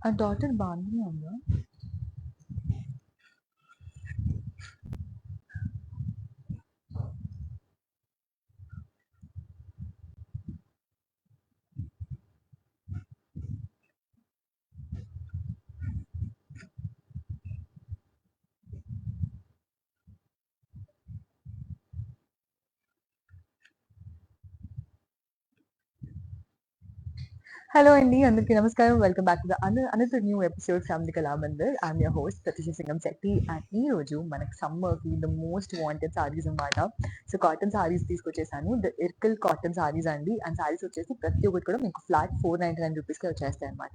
ఆ డాటర్ బాగానే ఉందా? హలో అండి, అందరికీ నమస్కారం. Welcome back to the another new episode from the Kalamandir. I'm your host Pratisha Singam Shetty. And ఈ రోజు మనకి సమ్మర్కి ద మోస్ట్ వాంటెడ్ సారీస్ అనమాట. సో కాటన్ సారీస్ తీసుకొచ్చేసాను. ద ఇర్కల్ కాటన్ సారీస్ అండి. అండ్ సారీస్ వచ్చేసి ప్రతి ఒక్కటి కూడా మీకు ఫ్లాట్ 499 రూపీస్కి వచ్చేస్తాయి అనమాట.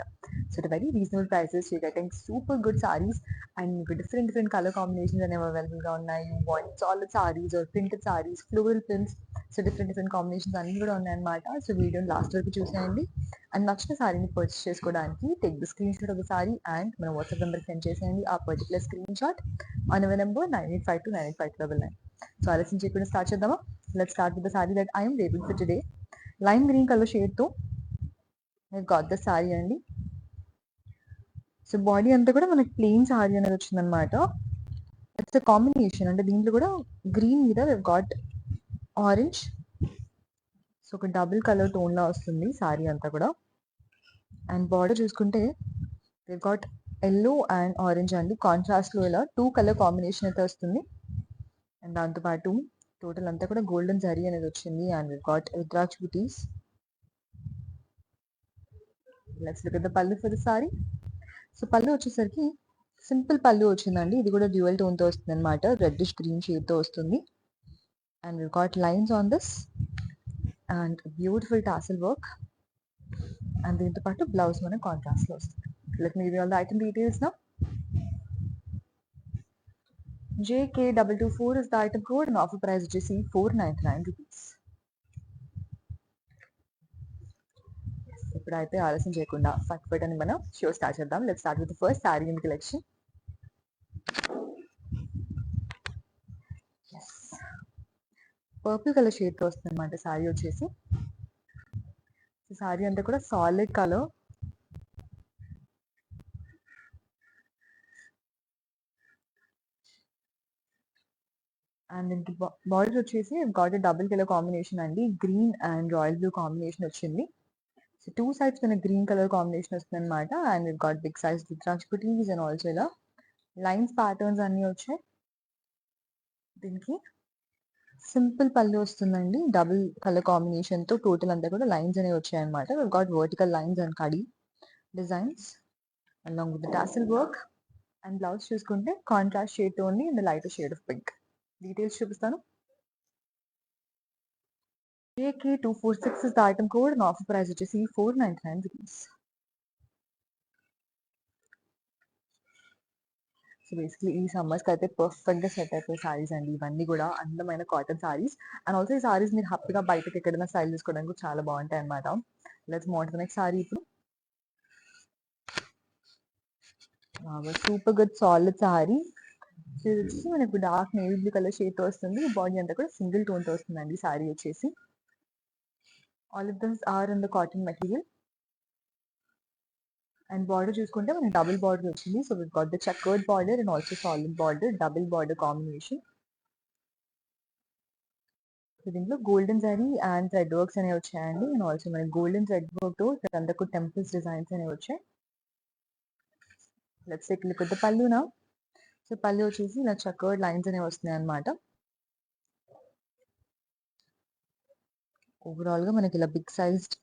So it very reasonable prices, you getting super good saris. And మీకు డిఫరెంట్ కలర్ కాంబినేషన్స్ అనేవి అవైలబుల్గా ఉన్నాయి. Want solid saris or printed saris, floral prints, so different combinations అన్ని కూడా ఉన్నాయన్నమాట. సో వీడియోని లాస్ట్ వరకు చూసేయండి. అండ్ నచ్చిన సారీని పర్చేస్ చేసుకోవడానికి take the screenshot of the sorry and మన వాట్సాప్ నెంబర్కి సెండ్ చేసేయండి ఆ particular screenshot on our number 9852985299. So ఆలస్యం చేయకుండా స్టార్ట్ చేద్దామా? Let's start with the sari that I'm wearing for today. Lime green colour షేడ్తో నేను గాట్ ద సారీ అండి. సో బాడీ అంతా కూడా మనకి ప్లెయిన్ సారీ అనేది వచ్చిందనమాట. ఇట్స్ అ కాంబినేషన్ అంటే దీంట్లో కూడా గ్రీన్ మీద గాట్ ఆరెంజ్. సో ఒక డబుల్ కలర్ టోన్ లా వస్తుంది సారీ అంతా కూడా. అండ్ బార్డర్ చూసుకుంటే గాట్ ఎల్లో అండ్ ఆరెంజ్ అండి, కాంట్రాస్ట్ లో ఇలా 2 కలర్ కాంబినేషన్ అయితే వస్తుంది. అండ్ దాంతోపాటు టోటల్ అంతా కూడా గోల్డెన్ జరీ అనేది వచ్చింది. And got rudraksha buttis. Let's look at the పళ్ళు ఫర్ ద సారీ. సో పళ్ళు వచ్చేసరికి సింపుల్ పళ్ళు వచ్చిందండి. ఇది కూడా డ్యూయల్ టోన్ తో వస్తుంది అనమాట. రెడ్డిష్ గ్రీన్ షేడ్ తో వస్తుంది. And got lines on this and beautiful tassel work. And దీంతో పాటు బ్లౌజ్ మన కాంట్రాస్ట్ లో వస్తుంది. Let me give you all the item details now. JK224 is the item code and offer price వచ్చేసి 499 rupees. ఇప్పుడైతే ఆలస్యం చేయకుండా ఫటాఫట్ అని మనం షో స్టార్ట్ చేద్దాం. Let's start with first sari in collection. Purple colour shade తో వస్తుంది అనమాట సారీ వచ్చేసి. సారీ అంతా కూడా సాలిడ్ కలర్. అండ్ దీనికి బార్డర్ వచ్చేసి గాట్ డబుల్ కలర్ కాంబినేషన్ అండి. Green and royal blue combination వచ్చింది. సో 2 సైడ్స్ మనకి గ్రీన్ కలర్ కాంబినేషన్ వస్తుంది అనమాట. And it got big size rudraksha butis and also ఇలా లైన్స్ ప్యాటర్న్స్ అన్ని వచ్చాయి. దీనికి సింపుల్ పళ్ళు వస్తుందండి, డబుల్ కలర్ కాంబినేషన్ తో. టోటల్ అంతా కూడా లైన్స్ అనేవి వచ్చాయి అనమాట. Got vertical lines and kadhi designs along with tassel work. And blouse చూసుకుంటే కాంట్రాస్ట్ షేడ్ తో ఉంది and light shade of pink. Details చూపిస్తాను. JK246 is the item code and offer price వచ్చేసి 499 rupees. సో బేసిక్లీ ఈ summers కి అయితే perfect గా set అయిపోయే సారీస్ అండి ఇవన్నీ కూడా. అందమైన కాటన్ సారీస్. అండ్ ఆల్సో ఈ సారీస్ మీరు హ్యాపీగా బయటకి ఎక్కడైనా స్టైల్ చేసుకోవడానికి చాలా బాగుంటాయి అనమాట. Let's move on to the next sari. ఇప్పుడు super good solid sari. So ఇది వచ్చేసి మనకు dark navy blue colour shade తో వస్తుంది. బాడీ అంతా కూడా సింగిల్ టోన్ తో వస్తుందండి సారీ వచ్చేసి. All of them are in the cotton material. And border చూసుకుంటే మనకి డబుల్ బార్డర్ వచ్చింది. So with got the checkered border and also solid border, double border combination. So దీంట్లో golden zari and thread works అనేవి వచ్చాయండి. And also మనకి golden thread work తో అంతకు temples designs అనేవి వచ్చాయి. Let's take look at the pallu now. So pallu వచ్చేసి ఇలా చెకర్డ్ లైన్స్ అనేవి వస్తున్నాయి అనమాట. ఓవరాల్ గా మనకి ఇలా బిగ్ సైజ్డ్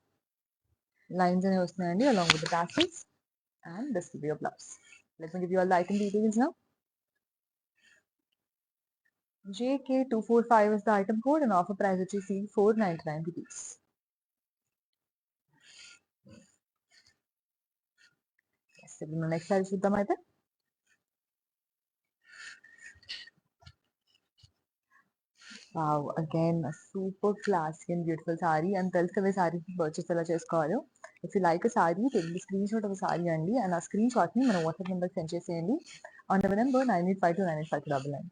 లైన్స్ అనేవి వస్తున్నాయండి along with the tassels. And this will be your blouse. Let me give you all the item details now. JK245 is the item code and offer price వచ్చేసి 499 rupees. Next sorry చూద్దాం అయితే. Wow, again super classic and beautiful sari. And తెలుసు కదా sorry purchase ఎలా చేసుకోవాలో. If you like sorry take the screen shot of sari అండి. And ఆ screen shot ని మన వాట్సాప్ నెంబర్ సెండ్ చేసేయండి ఆన్ ద నెంబర్ 9852985299.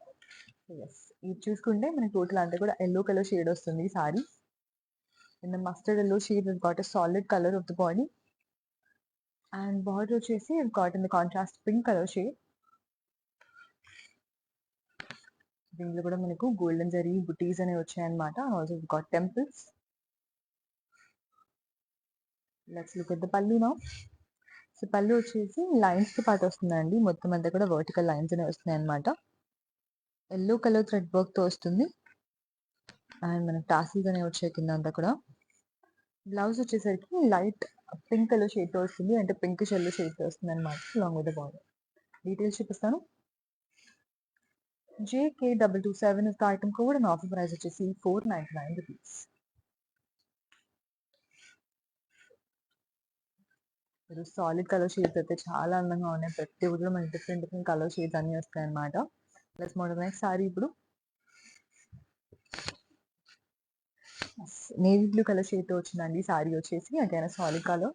ఎస్, ఇది చూసుకుంటే మనకి టోటల్ అంతా కూడా ఎల్లో కలర్ షేడ్ వస్తుంది sorry. In the mustard yellow shade, we've got a solid color of the body. And border వచ్చేసి we've got in the contrast pink color shade. దీంట్లో కూడా మనకు గోల్డెన్ జరీ బుటీస్ అనేవి వచ్చాయన్నమాట. And also we've got temples. Let's look at the pallu now. So pallu వచ్చేసి lines తో పాటు వస్తుందండి. మొత్తం అంతా కూడా వర్టికల్ లైన్స్ అనేవి వస్తున్నాయి అనమాట. ఎల్లో కలర్ థ్రెడ్ వర్క్ తో వస్తుంది. అండ్ మనకి టాసిల్స్ అనేవి వచ్చాయి కింద అంతా కూడా. బ్లౌజ్ వచ్చేసరికి లైట్ పింక్ కలర్ షేడ్ తో వస్తుంది. అంటే పింక్ ఎల్లో షేడ్ తో వస్తుంది అనమాట. Long with the border. Details చూపిస్తాను. JK227 is the item code and offer price వచ్చేసి 499 rupees. సాలిడ్ కలర్ షేడ్స్ అయితే చాలా అందంగా ఉన్నాయి. ప్రతి ఒక్కటి మనకి డిఫరెంట్ కలర్ షేడ్స్ అన్ని వస్తాయి అనమాట. ప్లస్ మోడల్ నెక్స్ట్ సారీ ఇప్పుడు నేవీ బ్లూ కలర్ షేడ్ తో వచ్చిందండి. సారీ వచ్చేసి again solid colour.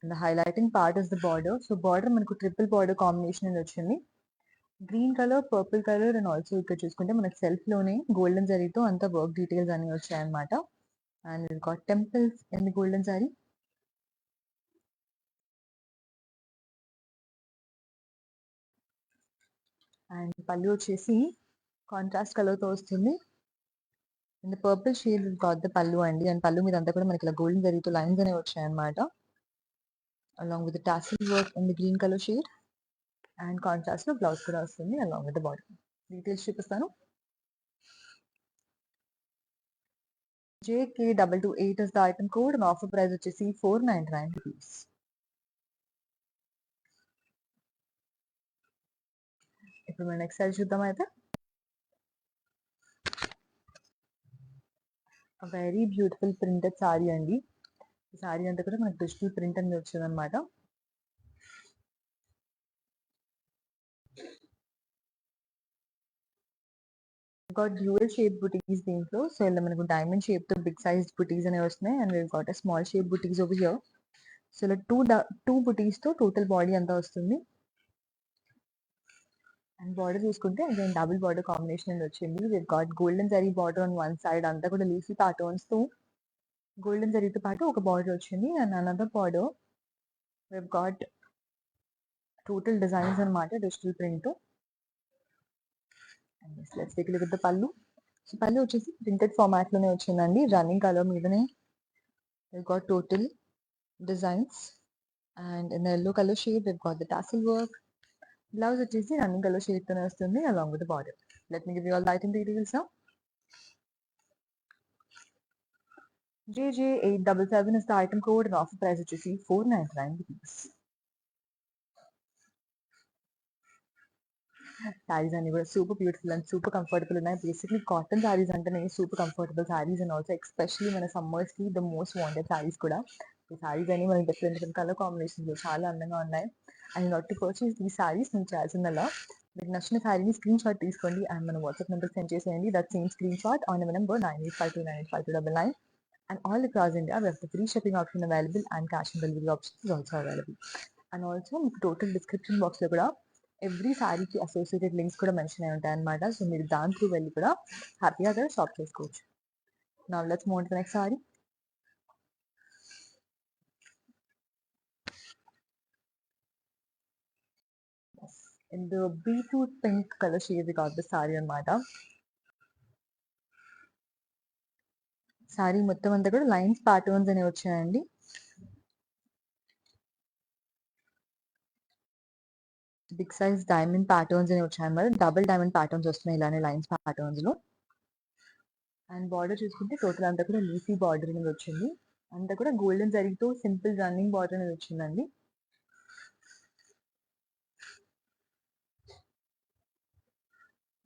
The highlighting part is the border. So border మనకు ట్రిపుల్ బార్డర్ కాంబినేషన్ వచ్చింది. Green colour, purple colour and also ఇక్కడ చూసుకుంటే మనకి సెల్ఫ్ లోనే గోల్డెన్ జరీతో అంతా వర్క్ డీటెయిల్స్ అన్ని వచ్చాయన్నమాట. And it got temples in the golden zari. And పళ్ళు వచ్చేసి కాంట్రాస్ట్ కలర్ తో వస్తుంది. In the purple shade got the పళ్ళు అండి. అండ్ పళ్ళు మీద అంతా కూడా మనకి ఇలా గోల్డెన్ జరీతో లైన్స్ అనేవి వచ్చాయన్నమాట. Along with tassel work in the green colour shade. And contrast లో బ్లౌజ్ కూడా వస్తుంది along with the body. Details చూపిస్తాను. JK228 is the item code and offer price వచ్చేసి 499 rupees. ఇప్పుడు మనం నెక్స్ట్ సారీ చూద్దాం అయితే. వెరీ బ్యూటిఫుల్ ప్రింటెడ్ సారీ అండి. ఈ సారీ అంతా కూడా మనకి డిజిటల్ ప్రింట్ అనేది వచ్చింది అనమాట. గాట్ డ్యూయల్ షేప్ బుటీస్ దీంట్లో. సో ఇలా మనకు డైమండ్ షేప్ తో బిగ్ సైజ్ బుటీస్ అనేవి వస్తున్నాయి. And we got small shape buttis over here. So ఇలా టూ బుటీస్ తో టోటల్ బాడీ అంతా వస్తుంది. అండ్ బార్డర్ చూసుకుంటే అగైన్ డబుల్ బార్డర్ కాంబినేషన్ అనేది వచ్చింది. We got golden zari border on one side. అంతా కూడా లీఫీ ప్యాటర్న్స్ తో గోల్డెన్ జరీతో పాటు ఒక బార్డర్ వచ్చింది. And another border we got total designs అనమాట digital print. Let's take a look at the pallu. So pallu వచ్చేసి ప్రింటెడ్ ఫార్మాట్ లోనే వచ్చిందండి. రన్నింగ్ కలర్ మీదనే we got total designs. And in yellow colour shade we got the tassel work. Blouse వచ్చేసి running colour shade తోనే వస్తుంది along with the border. Let me give you all the item details now. JJ877 is the item code and offer price వచ్చేసి 499 rupees. Saris అన్ని కూడా super beautiful and super comfortable ఉన్నాయి. Basically cotton saris అంటేనే super comfortable saris and also especially మన summers కి the most wanted saris కూడా. ఈ సారీస్ అన్ని మనకి డిఫరెంట్ కలర్ కాంబినేషన్స్ లో చాలా అందంగా ఉన్నాయి. అండ్ నాట్ టు పర్చేస్ ఈ సారీస్ మీకు చేయాల్సిందల్లా మీకు నచ్చిన సారీని స్క్రీన్ షాట్ తీసుకోండి అండ్ మన వాట్సాప్ నెంబర్ సెండ్ చేసేయండి. That same screen shot on our number 9852985299. And all across India, we have the free shipping option available and cash on delivery option is also available. And also మీకు total description box లో కూడా every సారీకి associated links కూడా mention అయి ఉంటాయి అనమాట. So మీరు దాని త్రూ వెళ్ళి కూడా హ్యాపీగా అక్కడ షాప్ చేసుకోవచ్చు. Now let's move on to the next saree. In the beetroot pink colour shade గా ద సారీ అనమాట. సారీ మొత్తం అంతా కూడా లైన్స్ ప్యాటర్న్స్ అనేవి వచ్చాయండి. బిగ్ సైజ్ డైమండ్ ప్యాటర్న్స్ అనేవి వచ్చాయన్నమాట. డబుల్ డైమండ్ ప్యాటర్న్స్ వస్తున్నాయి ఇలానే లైన్స్ ప్యాటర్న్స్ లో. అండ్ బార్డర్ చూసుకుంటే టోటల్ అంతా కూడా లీఫీ బార్డర్ అనేది వచ్చింది. అంతా కూడా గోల్డెన్ జరీతో సింపుల్ రన్నింగ్ బార్డర్ అనేది వచ్చిందండి.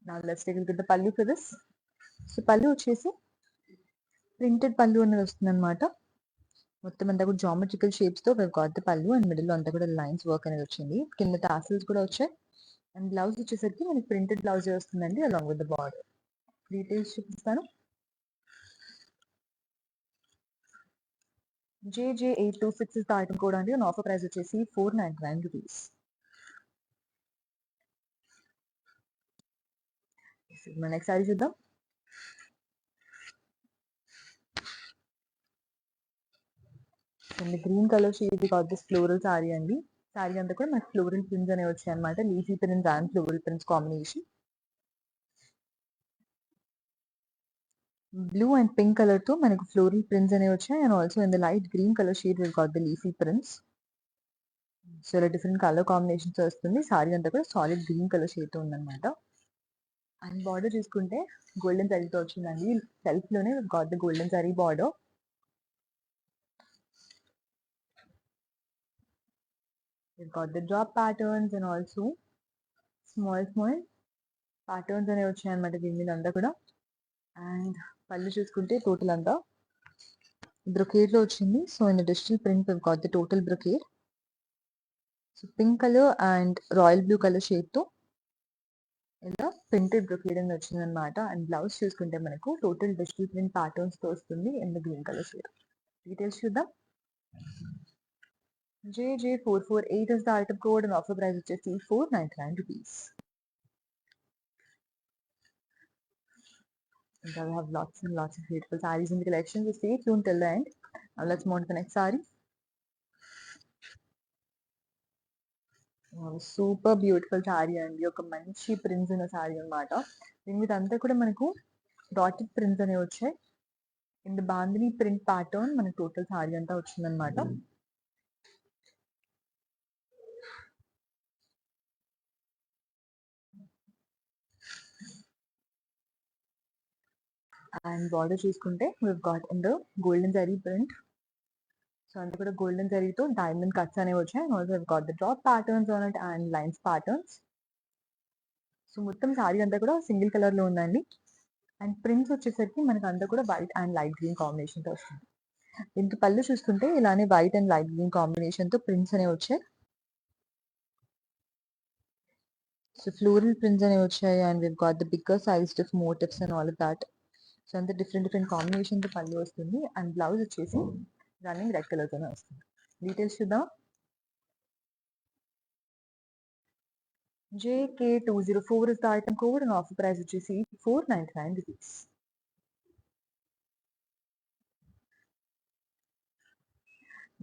Now let's take a look at the pallu for this. So pallu వచ్చేసి ప్రింటెడ్ పళ్ళు అనేది వస్తుంది అనమాట. మొత్తం అంతా కూడా జామెట్రికల్ షేప్స్ తో got the pallu and middle లో అంతా కూడా లైన్స్ వర్క్ అనేది వచ్చింది. కింద టాసిల్స్ కూడా వచ్చాయి. అండ్ బ్లౌజ్ వచ్చేసరికి మనకి ప్రింటెడ్ బ్లౌజ్ వస్తుందండి along with the border. Details చూపిస్తాను. JJ826 is the item code అండి. అండ్ ఆఫర్ ప్రైస్ వచ్చేసి 499 rupees. మన నెక్స్ట్ సారీ చూద్దాం. And green colour shade we got this floral saree అండి. సారీ అంతా కూడా మనకి ఫ్లోరల్ ప్రింట్స్ అనేవి వచ్చాయి అనమాట. Leafy prints and floral prints combination. Blue and pink colour తో మనకు ఫ్లోరల్ ప్రింట్స్ అనేవి వచ్చాయి. And also in the light green colour shade we got the leafy prints. So ఇలా డిఫరెంట్ కలర్ కాంబినేషన్స్ వస్తుంది. సారీ అంతా కూడా సాలిడ్ గ్రీన్ కలర్ షేడ్ తో ఉందన్నమాట. అండ్ బార్డర్ చూసుకుంటే గోల్డెన్ జరీతో వచ్చిందండి. సెల్ఫ్ లోనే got the golden zari border. Got the drop patterns and also small patterns అనేవి వచ్చాయి అనమాట దీని మీద అంతా కూడా. అండ్ పళ్ళు చూసుకుంటే టోటల్ అంతా బ్రొకేడ్ లో వచ్చింది. So in digital print got the total brocade. So pink colour and royal blue colour shade తో ఇలా ప్రింటెడ్ బ్రొకేడ్ అని వచ్చింది అనమాట. అండ్ బ్లౌజ్ చూసుకుంటే మనకు టోటల్ డిజిటల్ ప్రింట్ ప్యాటర్న్స్ తో వస్తుంది in the green colour shade. Details చూద్దాం. JJ448 is the item code and offer price వచ్చేసి 499 rupees. And we have lots and lots of beautiful sarees in the collection. So stay tuned till the end. Now let's move on to the next saree. Super beautiful sorry అండి. ఒక మంచి prints ఉన్న sorry అనమాట. దీని మీద అంతా కూడా మనకు డాటెడ్ ప్రింట్స్ అనేవి వచ్చాయి. In the bandhani print pattern మనకు టోటల్ సారీ అంతా వచ్చిందనమాట. అండ్ బార్డర్ చూసుకుంటే we've got in the golden zari print. So అంతా కూడా గోల్డెన్ జరీతో డైమండ్ కట్స్ అనేవి వచ్చాయి. And also we've got the drop patterns on it and lines patterns. So మొత్తం సారీ అంతా కూడా సింగిల్ కలర్ లో ఉందండి. అండ్ ప్రింట్స్ వచ్చేసరికి మనకి అంతా కూడా white and light green combination తో వస్తుంది. దీనికి పళ్ళు చూసుకుంటే ఇలానే white and light green combination తో ప్రింట్స్ అనేవి వచ్చాయి. సో ఫ్లోరల్ ప్రింట్స్ అనేవి వచ్చాయి. And we've got the bigger sized of motifs and all of that. So అంతా డిఫరెంట్ కాంబినేషన్ తో పళ్ళు వస్తుంది. అండ్ బ్లౌజ్ వచ్చేసి రన్నింగ్ రెడ్ కలర్ తోనే వస్తుంది. డీటెయిల్స్ చూద్దాం. JK204 is the item code and offer price వచ్చేసి 499 rupees.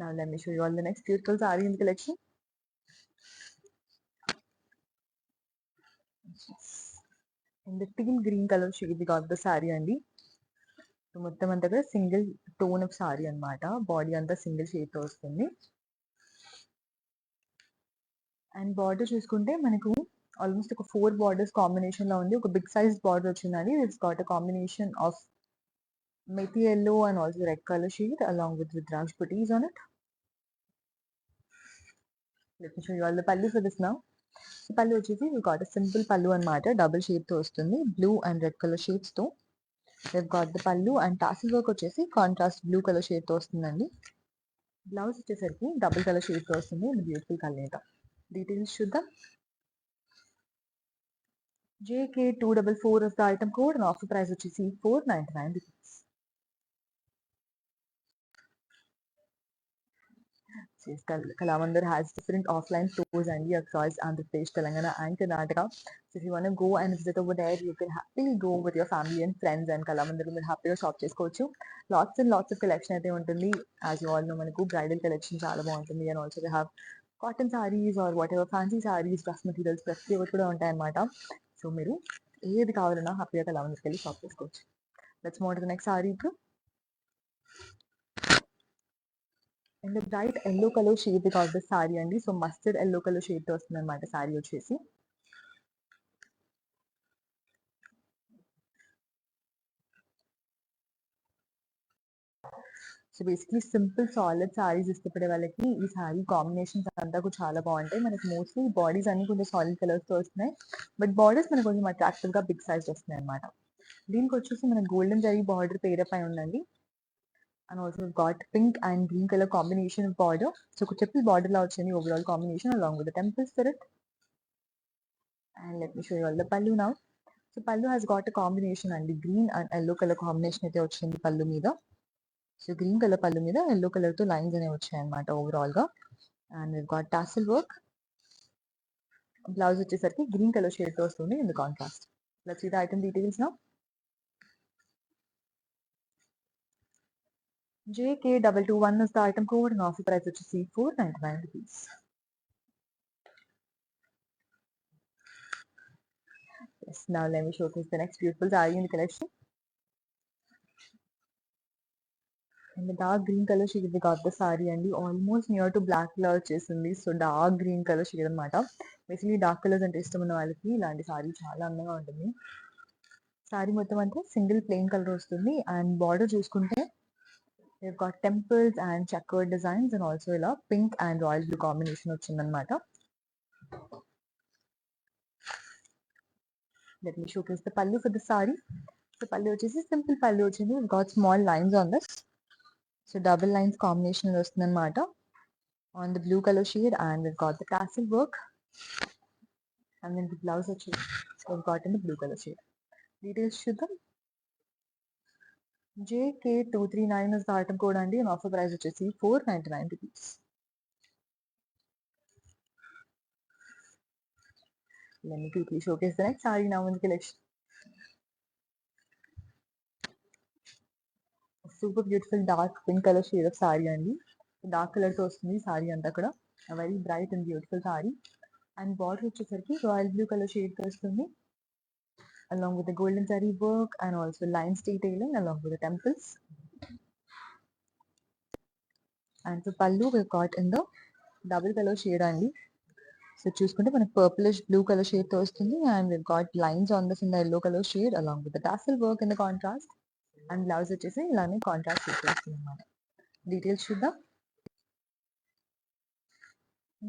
Now let me show you all the next beautiful saree in the collection. In the teal green color shade we got the saree అండి. So మొత్తం అంతా కూడా single tone of sorry అనమాట. Body అంతా single shade తో వస్తుంది. And border చూసుకుంటే మనకు ఆల్మోస్ట్ ఒక 4 బార్డర్స్ కాంబినేషన్ లో ఉంది. ఒక బిగ్ సైజ్ బార్డర్ వచ్చిందండి. It's got a combination of methi yellow and also red color shade along with Rudraj putties on it. Let me show you all the pallu for this now. So pallu వచ్చేసి we got a simple pallu అనమాట. Double shade తో వస్తుంది. Blue and red colour shades తో we've got the pallu and tassel work వచ్చేసి contrast blue colour shade తో వస్తుందండి. Blouse వచ్చేసరికి double colour shade తో వస్తుంది. Beautiful colour. డీటెయిల్స్ చూద్దాం. JK244 is the item code and offer price వచ్చేసి 499 rupees. Kalamandir has different offline stores and across Andhra Pradesh, Telangana and Karnataka. So if you want to go and visit over there, you can happily go with your family and friends and Kalamandir మీరు హ్యాపీగా shop చేసుకోవచ్చు. Lots and lots of collection అయితే ఉంటుంది. As you all know మనకు bridal collection చాలా బాగుంటుంది. And also we have cotton sarees or whatever fancy sarees, dress materials ప్రతి ఒక్కటి కూడా ఉంటాయి అన్నమాట. సో మీరు ఏది కావాలన్నా హ్యాపీగా కలామందిర్కి వెళ్ళి షాప్ చేసుకోవచ్చు. Let's move to the next sari. And bright yellow colour shade got the sari అండి. So mustard yellow colour shade తో వస్తుంది అనమాట సారీ వచ్చేసి. So basically simple solid saris ఇష్టపడే వాళ్ళకి ఈ సారీ కాంబినేషన్స్ అంతా కూడా చాలా బాగుంటాయి. మనకి మోస్ట్లీ బాడీస్ అన్ని కొంచెం సాలిడ్ కలర్స్ తో వస్తున్నాయి. బట్ బార్డర్స్ మనకు కొంచెం అట్రాక్టివ్ గా బిగ్ సైజ్ వస్తున్నాయి అనమాట. దీనికి వచ్చేసి మన గోల్డెన్ జరీ బార్డర్ పేరపై ఉందండి. And also got pink and green colour combination border. So ఒక ట్రిపుల్ బార్డర్ లా వచ్చింది overall combination along with the temple spirit. And let me show you all the పల్లు నౌ. సో పల్లు హాస్ గాట్ అ కాంబినేషన్ అండి. Green and yellow colour combination అయితే వచ్చింది పల్లు మీద. So green colour పల్లు మీద ఎల్లో కలర్ తో లైన్స్ అనేవి వచ్చాయి అనమాట ఓవరాల్ గా. And got tassel work. Blouse వచ్చేసరికి గ్రీన్ కలర్ షేడ్ తో వస్తుంది in the contrast. Let's see the item details now. JK221 is the item code and offer price which is ₹499. Yes, now let me showcase the next beautiful saree in the collection. In the dark green color shade we got the saree and almost near to black color వచ్చేసింది. So dark green colour shade అనమాట. Basically dark colours అంటే ఇష్టం ఉన్న వాళ్ళకి ఇలాంటి sorry చాలా అందంగా ఉంటుంది. సారీ మొత్తం అంటే సింగిల్ ప్లెయిన్ కలర్ వస్తుంది అండ్ బార్డర్ చూసుకుంటే we've got temples and checkered designs and also ఇలా pink and royal blue combination వచ్చిందనమాట. Let me showcase the pallu for the saree. So pallu వచ్చేసి సింపుల్ పళ్ళు వచ్చింది. We've got small lines on this. So double lines combination వస్తుందన్నమాట on the blue color shade and we've got the tassel work and then the blouse వచ్చేసి we've got in the blue color shade. Details చూద్దాం. JK239 is the item code and offer price వచ్చేసి ₹499. Let me quickly showcase the next saree now in the collection. Super beautiful dark pink color shade of saree అండి. Dark colour తో వస్తుంది సారీ అంతా కూడా. Very bright and beautiful sari and border వచ్చేసరికి royal blue colour shade తో వస్తుంది along with the golden zari work and also lines detailing along with the temples. And for pallu we've got in the double color shade అండి. So చూసుకుంటే మనకి purplish blue colour shade తో వస్తుంది and we've got lines on this in the yellow color shade along with the tassel work in the contrast and blouse వచ్చేసి ఇలానే contrast వస్తుంది అన్నమాట. Details చూద్దాం.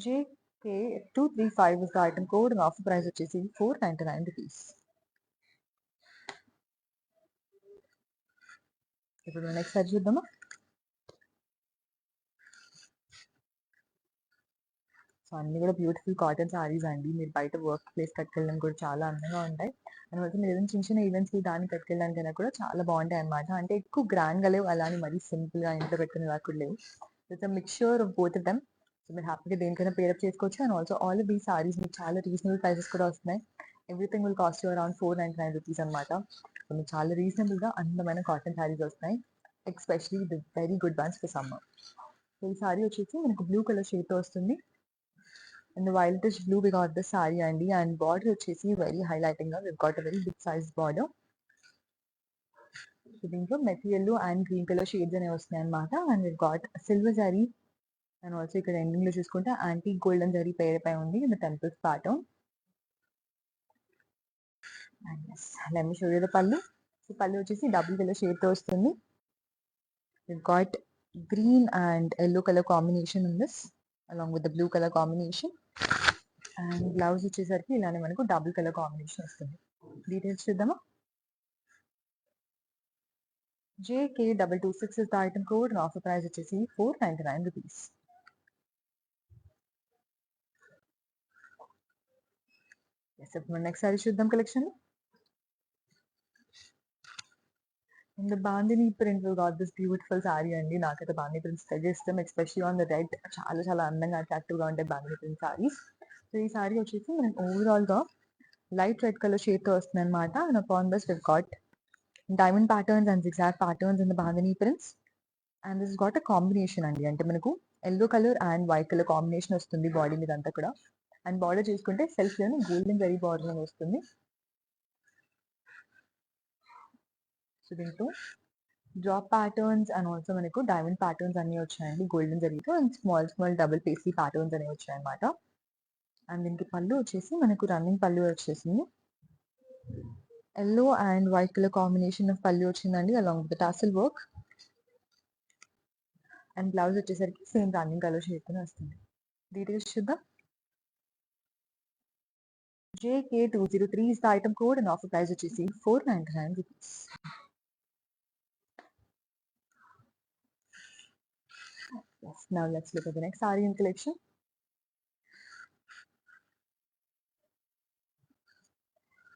JK235 is the item code and offer price వచ్చేసి ₹499. ఇప్పుడు next sorry చూద్దామా. So అన్ని కూడా బ్యూటిఫుల్ కాటన్ సారీస్ అండి. మీరు బయట వర్క్ ప్లేస్ కట్టుకెళ్ళడానికి కూడా చాలా అందంగా ఉంటాయి అండ్ ఆల్సో మీరు ఏదైనా చిన్న చిన్న ఈవెంట్స్కి దాన్ని కట్టుకెళ్ళడానికైనా కూడా చాలా బాగుంటాయి అనమాట. అంటే ఎక్కువ గ్రాండ్గా లేవు, అలానే మరీ సింపుల్గా ఇంట్లో పెట్టుకునే దాకా కూడా లేవు. It's a mixture of both of them. So మీరు హ్యాపీగా దేనికైనా పేరప్ చేసుకోవచ్చు and also all of these saris మీకు చాలా రీజనబుల్ ప్రైసెస్ కూడా వస్తున్నాయి. Everything will cost you around ₹499 అనమాట. సో మీకు చాలా రీజనబుల్గా అందమైన కాటన్ సారీస్ వస్తున్నాయి, especially the very good ones for summer. So ఈ సారీ వచ్చేసి మనకు బ్లూ కలర్ షేడ్తో వస్తుంది. In the whitish blue we got the saree and border వచ్చేసి very highlighting గా we've got a very big size border. So దీంట్లో material and green colour shades అనేవి వస్తున్నాయి అనమాట and we've got silver zari and also ఇక్కడ ending లో చూసుకుంటే antique golden zari పేరుపై ఉంది in the temples pattern. And yes, let me show you the pallu. So pallu వచ్చేసి డబుల్ కలర్ షేడ్ తో వస్తుంది. we've got green and yellow color combination in this along with the blue color combination. And blouse వచ్చేసరికి ఇలానే మనకు double colour combination వస్తుంది. Details చూద్దామా. JK226 is the item code and offer price వచ్చేసి ₹499. Yes, ఇప్పుడు next sorry చూద్దాం collection. In the bandhani print we got this beautiful saree అండి. నాకైతే బాందిని ప్రింట్స్ తెగ ఇష్టం, ఎస్పెషల్లీ ఆన్ ద రెడ్. చాలా చాలా అందంగా అట్రాక్టివ్ గా ఉంటాయి బాందిని ప్రింట్ సారీస్. సో ఈ సారీ వచ్చేసి మనకి ఓవరాల్ గా లైట్ రెడ్ కలర్ షేడ్ తో వస్తుంది అనమాట and upon this we've got diamond patterns and zigzag patterns in the bandhani prints and this has got a combination అండి. అంటే మనకు yellow colour and white colour combination వస్తుంది body మీద అంతా కూడా అండ్ బార్డర్ చూసుకుంటే సెల్ఫ్ లోనే గోల్డెన్ జరీ బార్డర్ అని వస్తుంది. సో దీంట్లో డ్రాప్ ప్యాటర్న్స్ అండ్ ఆల్సో మనకు డైమండ్ ప్యాటర్న్స్ అన్ని వచ్చాయండి గోల్డెన్ జరీతో and small small double pacy patterns అనేవి వచ్చాయి అనమాట. అండ్ దీనికి పళ్ళు వచ్చేసి మనకు రన్నింగ్ పళ్ళు వచ్చేసింది. Yellow and white colour combination of పళ్ళు వచ్చిందండి along with tassel work and blouse వచ్చేసరికి సేమ్ రన్నింగ్ కలర్ షేడ్తోనే వస్తుంది. డీటెయిల్స్ చూద్దాం. JK203 is the item code and offer price వచ్చేసి ₹499. Yes, now let's look at the next saree in collection.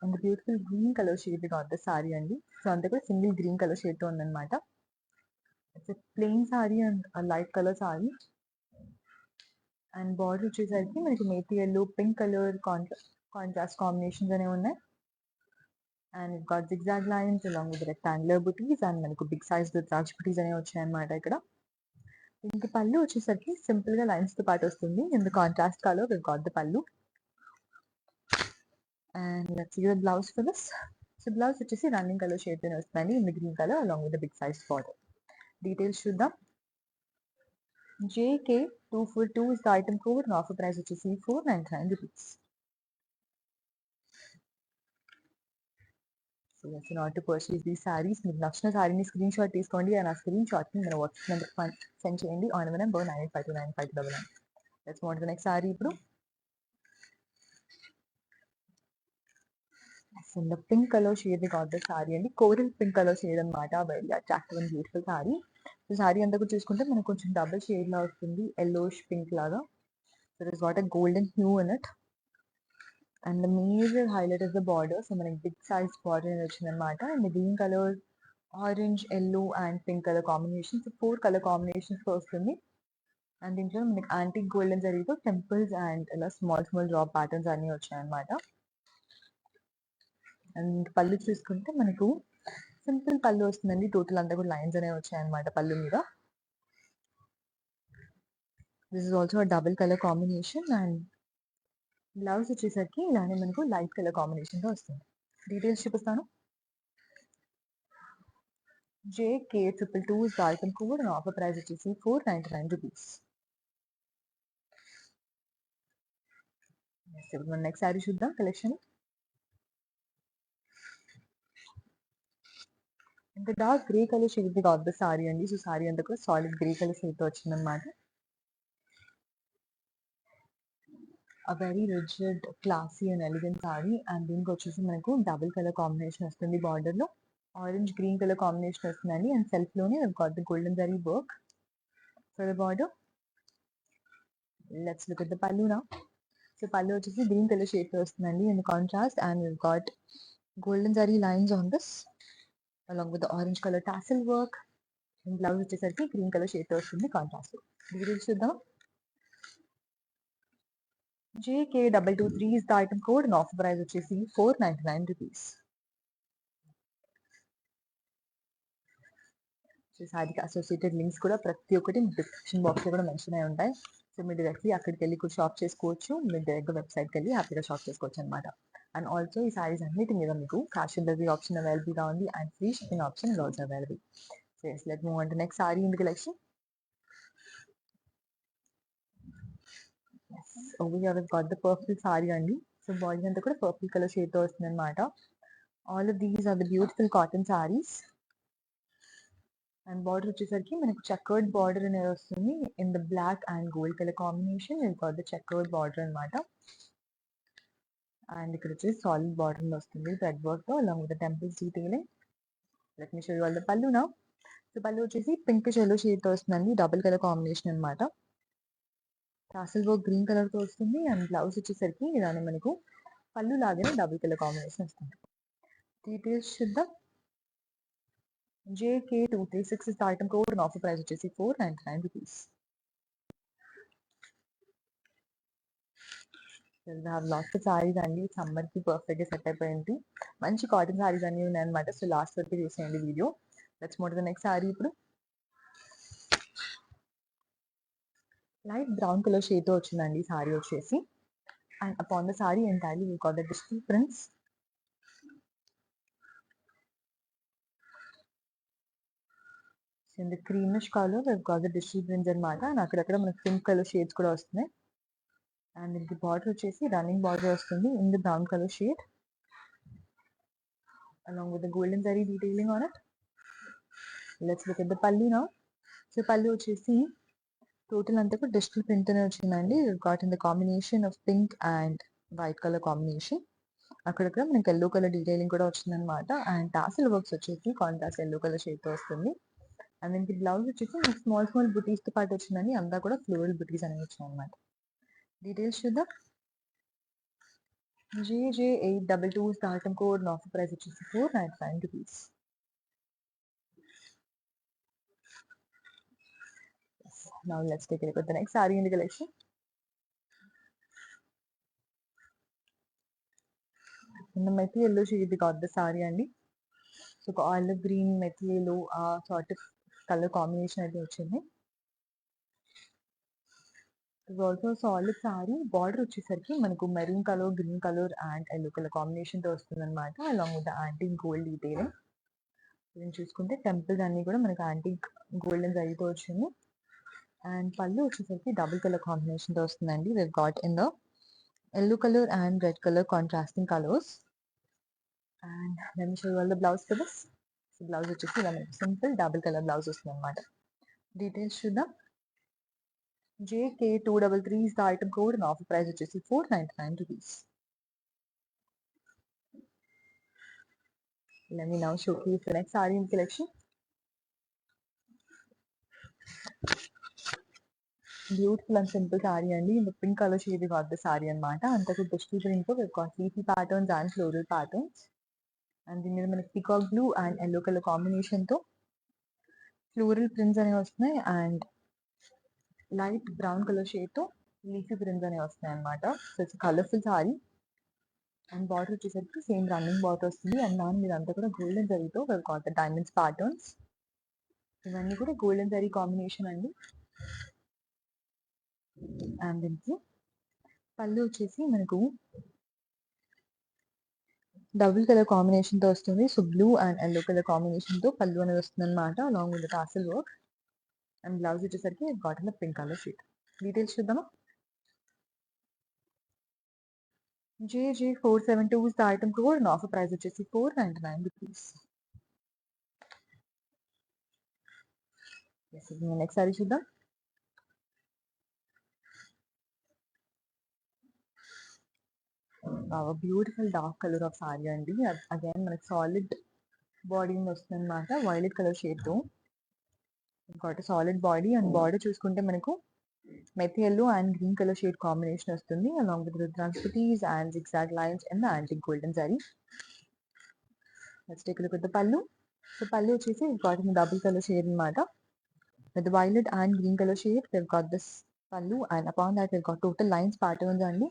And the beautiful green color shade we got the saree అండి. So అంతా కూడా single green colour shade తో ఉందన్నమాట. It's a plain sorry and light colour sorry and border వచ్చేసరికి మనకి నేతి yellow pink colour contrast combinations అనేవి ఉన్నాయి and it got zigzag lines along with rectangular buttis and మనకు బిగ్ సైజ్ రుద్రాక్ష బుటీస్ అనేవి వచ్చాయన్నమాట ఇక్కడ. దీనికి పళ్ళు వచ్చేసరికి సింపుల్ గా లైన్స్ తో పాటు వస్తుంది. In the contrast colour will got the pallu. And let's see the blouse for this. So blouse వచ్చేసి రన్నింగ్ కలర్ షేడ్ తోనే వస్తుందండి, in the green colour along with the big size border. Details చూద్దాం. JK242 is the item code and offer price వచ్చేసి 499 rupees. So that's in order to purchase these sarees. మీకు నచ్చిన సారీని screen shot తీసుకోండి and ఆ screen shot ని మన WhatsApp number send చేయండి on number 98529529. Let's move on to the next sari ఇప్పుడు. In the pink colour shade ని గాట్ ద సారీ అండి, కోరల్ పింక్ కలర్ షేడ్ అనమాట. Very attractive and beautiful sari. So sari అంతా కూడా చూసుకుంటే మనకు కొంచెం డబుల్ షేడ్ లా వస్తుంది, ఎల్లోష్ పింక్ లాగా. So it is got a golden hue in it. And the major highlight is the border. So మనకి బిగ్ సైజ్ బార్డర్ అనేది వచ్చింది అనమాట. And the green colour, orange, yellow and pink colour combination. So 4 colour combinations తో వస్తుంది. And దీంట్లో మనకి antique golden జరీతో temples and ఇలా స్మాల్ స్మాల్ డ్రాప్ ప్యాటర్న్స్ అన్ని వచ్చాయి అనమాట. అండ్ పళ్ళు చూసుకుంటే మనకు సింపుల్ పళ్ళు వస్తుందండి. టోటల్ అంతా కూడా లైన్స్ అనేవి వచ్చాయి అనమాట పళ్ళు మీద. This is also double colour combination. And blouse వచ్చేసరికి ఇలానే మనకు లైట్ కలర్ కాంబినేషన్ తో వస్తుంది. డీటెయిల్స్ చూపిస్తాను. JK222 is the item code and offer price వచ్చేసి 499 rupees. ఇప్పుడు మన నెక్స్ట్ సారీ చూద్దాం కలెక్షన్. ఇంకా డార్క్ గ్రే కలర్ షేడ్ గా ద సారీ అండి. సో సారీ అంతా కూడా సాలిడ్ గ్రే కలర్ షేడ్ తో వచ్చింది అనమాట. a very rigid, classy and elegant saree. And దీనికి వచ్చేసి మనకు డబుల్ కలర్ కాంబినేషన్ వస్తుంది బార్డర్ లో. ఆరెంజ్ గ్రీన్ కలర్ కాంబినేషన్ వస్తుందండి. అండ్ సెల్ఫ్ లోనే got the golden zari work for the border. Let's look at the pallu now. So pallu వచ్చేసి green colour shade తో వస్తుందండి in contrast. And we've got golden zari lines on this along with the orange color tassel work. And blouse వచ్చేసరికి green colour shade తో వస్తుంది contrast. Details చూద్దాం. JK223 is the item code and offer price వచ్చేసి 499 rupees. So సారీకి associated links కూడా ప్రతి ఒక్కటి description box లో కూడా మెన్షన్ అయి ఉంటాయి. సో మీరు డైరెక్ట్లీ అక్కడికి వెళ్ళి కూడా షాప్ చేసుకోవచ్చు. మీరు డైరెక్ట్గా వెబ్సైట్కి వెళ్ళి హ్యాపీగా షాప్ చేసుకోవచ్చు అనమాట. అండ్ ఆల్సో ఈ సారీస్ అన్నిటి మీద మీకు cash on delivery option available గా ఉంది and free shipping option is also available. So let move on to next saree in the collection. Over here we've got the purple saree అండి. So body అంతా కూడా purple colour shade తో వస్తుంది అనమాట. All of these are the beautiful cotton sarees. And border వచ్చేసరికి మనకు checkered border అనేది వస్తుంది in the black and gold colour combination. In the chequered border అనమాట. అండ్ ఇక్కడ వచ్చేసి సాలిడ్ బార్డర్ వస్తుంది థ్రెడ్ వర్క్ తో along with the temples detailing. Let me show you all the pallu now. So pallu వచ్చేసి pink yellow shade తో వస్తుందండి, double colour combination అనమాట. Tassel work green colour తో వస్తుంది. అండ్ బ్లౌజ్ వచ్చేసరికి ఇలానే మనకు పళ్ళు లాగానే డబుల్ కలర్ కాంబినేషన్ వస్తుంది. డీటెయిల్స్ చూద్దాం. JK236 is the item code and offer price వచ్చేసి 499 rupees. లాస్ట్ సారీస్ అండి సమ్మర్ కి పర్ఫెక్ట్ గా సెట్ అయిపోయింది. మంచి కాటన్ సారీస్ అన్ని ఉన్నాయన్నమాట. సో లాస్ట్ వరకు చూసేయండి video. Let's move to the next sari ఇప్పుడు. లైట్ బ్రౌన్ కలర్ షేడ్ తో వచ్చిందండి సారీ వచ్చేసి. And upon the sorry entirely we got the digital prints. In the creamish colour we got the digital prints అనమాట. And అక్కడక్కడ మనకి pink colour shades కూడా వస్తున్నాయి. And దీనికి బార్డర్ వచ్చేసి రన్నింగ్ బార్డర్ వస్తుంది in the brown colour shade along with the golden zari detailing on it. Let's look at the pallu now. So pallu వచ్చేసి total అంతా కూడా డిజిటల్ ప్రింట్ అనే వచ్చిందండి. Got in the combination of pink and white colour combination. అక్కడక్కడ మనకి yellow colour detailing కూడా వచ్చిందనమాట. And tassel works వచ్చేసి కాంట్రాస్ట్ ఎల్లో కలర్ షేడ్ తో వస్తుంది. అండ్ దీనికి బ్లౌజ్ వచ్చేసి మనకి స్మాల్ స్మాల్ బుటీస్ తో పాటు వచ్చిందండి. అంతా కూడా ఫ్లోరల్ బుటీస్ అనేవి వచ్చాయి అనమాట. డీటెయిల్స్ చూద్దాం. JJ822 is the item code and offer price వచ్చేసి 499 rupees. Now let's take a look at the next saree in the collection. In the methi yellow shade we got the saree అండి. So ఒక olive green methi yellow ఆ sort of colour combination అయితే వచ్చింది. Is also solid sorry. Border వచ్చేసరికి మనకు maroon colour, green colour and yellow colour కాంబినేషన్‌తో వస్తుందన్నమాట. Along with the antique gold detailing. దీన్ని చూసుకుంటే టెంపుల్స్ అన్నీ కూడా మనకు యాంటిక్ గోల్డెన్ జరీతో వచ్చింది. అండ్ పళ్ళు వచ్చేసరికి డబుల్ కలర్ కాంబినేషన్‌తో వస్తుందండి. We got in the yellow color and red color contrasting colors. And let me show you all the blouse for this. So blouse వచ్చేసి ఇలా మనకి సింపుల్ డబుల్ కలర్ బ్లౌజ్ వస్తుందన్నమాట. డీటెయిల్స్ చూద్దాం. JK233 is the item code and offer price వచ్చేసి 499 rupees. Let me now showcase the next saree in the collection. Beautiful and simple saree అండి. In the pink color shade we got the saree అన్నమాట. అంతకు digital print we've got leafy patterns and floral patterns. And దీని మీద మనకి peacock blue and yellow colour కాంబినేషన్‌తో floral prints అనేవి వస్తున్నాయి. And light brown colour షేడ్‌తో లీఫీ ప్రింట్స్ అనేవి వస్తున్నాయి అన్నమాట. So it's colourful sari. And border వచ్చేసరికి సేమ్ రన్నింగ్ బార్డర్ వస్తుంది. అండ్ దాని మీద అంతా కూడా గోల్డెన్ జరీతో we've got the diamonds patterns. ఇవన్నీ కూడా గోల్డెన్ జరీ కాంబినేషన్ అండి. అండ్ దీనికి పళ్ళు వచ్చేసి మనకు డబుల్ కలర్ కాంబినేషన్‌తో వస్తుంది. So blue and yellow colour కాంబినేషన్‌తో పళ్ళు అనేది వస్తుందన్నమాట. Along with the tassel work. And blouse వచ్చేసరికి got in the pink color shade. Details చూద్దామా. JJ472 is the item code and offer price వచ్చేసి 499 rupees. Yes, నెక్స్ట్ సారీ చూద్దాం. Beautiful dark colour of sari అండి. Again మనకి solid body వస్తుందన్నమాట. Violet colour షేడ్‌తో got solid body. And border చూసుకుంటే మనకు methi yellow and green colour shade combination వస్తుంది. Along with rudraksha butis and zigzag lines in the antique golden zari. Let's take a look at the pallu. So pallu వచ్చేసి got in double colour shade అన్నమాట. With the violet and green color shade we've got this pallu, and upon that we've got total lines patterns అండి,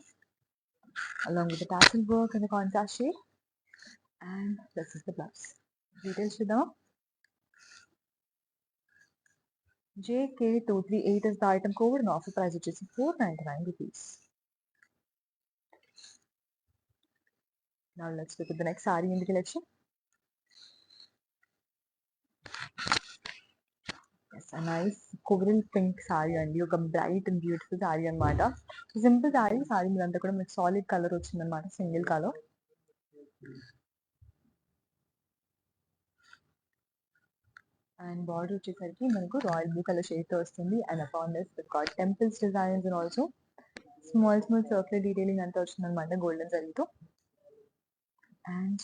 along with the tassel work and the contrast shade. And this is the blouse. Details చూద్దాం. JK238 is the item code and offer price వచ్చేసి 499 rupees. Now let's look at the next saree in the collection. Yes, a nice coral pink saree అండి. ఒక bright and beautiful saree అన్నమాట. Simple saree మీద అంతా కూడా మీకు solid colour వచ్చిందన్నమాట. Single colour. And border వచ్చేసరికి మనకు రాయల్ బ్లూ కలర్ షేడ్ తో వస్తుంది. And upon this with got temples designs and also small circular detailing అంతా వచ్చిందన్నమాట గోల్డెన్ జరీతో. And